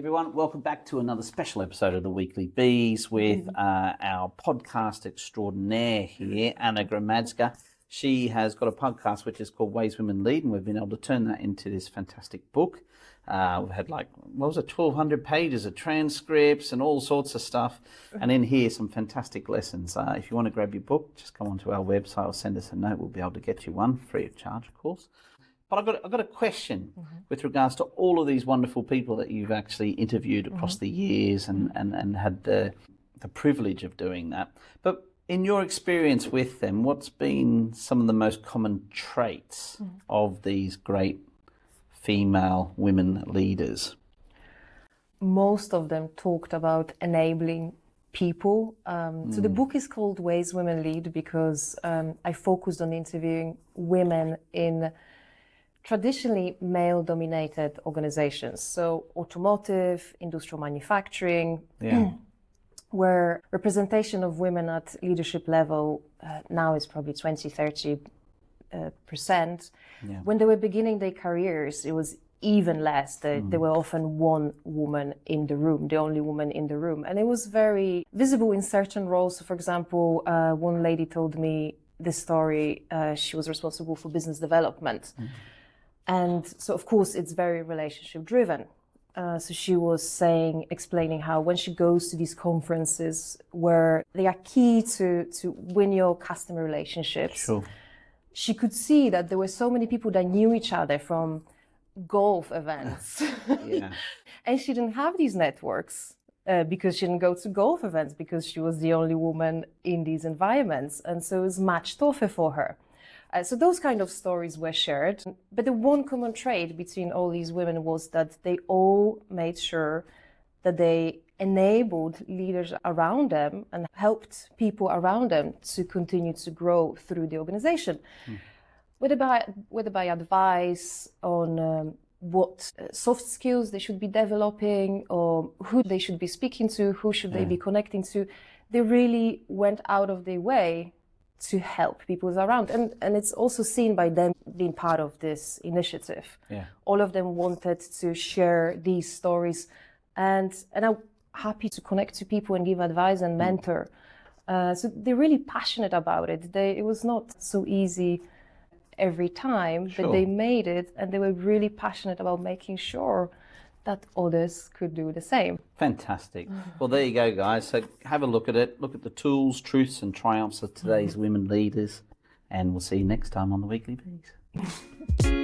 everyone, welcome back to another special episode of the Weekly Bees with our podcast extraordinaire here, Anna Gromadzka. She has got a podcast which is called Ways Women Lead, and we've been able to turn that into this fantastic book. We've had 1,200 pages of transcripts and all sorts of stuff, and in here some fantastic lessons. If you want to grab your book, just come onto our website or send us a note. We'll be able to get you one free of charge, of course. But I've got a question with regards to all of these wonderful people that you've actually interviewed across the years and had the privilege of doing that. But in your experience with them, what's been some of the most common traits of these great female women leaders? Most of them talked about enabling people. So the book is called Ways Women Lead because I focused on interviewing women in traditionally male-dominated organizations, so automotive, industrial manufacturing, where representation of women at leadership level now is probably 20-30%. When they were beginning their careers, it was even less. There were often one woman in the room, the only woman in the room. And it was very visible in certain roles. So for example, one lady told me this story. She was responsible for business development. And so, of course, it's very relationship driven. So she was explaining how when she goes to these conferences where they are key to win your customer relationships, she could see that there were so many people that knew each other from golf events. And she didn't have these networks because she didn't go to golf events because she was the only woman in these environments. And so it was much tougher for her. So those kind of stories were shared. But the one common trait between all these women was that they all made sure that they enabled leaders around them and helped people around them to continue to grow through the organization. Whether by advice on what soft skills they should be developing or who they should be speaking to, who should they be connecting to, they really went out of their way to help people around. And it's also seen by them being part of this initiative. All of them wanted to share these stories and are happy to connect to people and give advice and mentor. So they're really passionate about it. It was not so easy every time, but they made it, and they were really passionate about making sure that others could do the same. Fantastic. Well, there you go, guys. So have a look at it. Look at the tools, truths and triumphs of today's women leaders. And we'll see you next time on the Weekly Bees.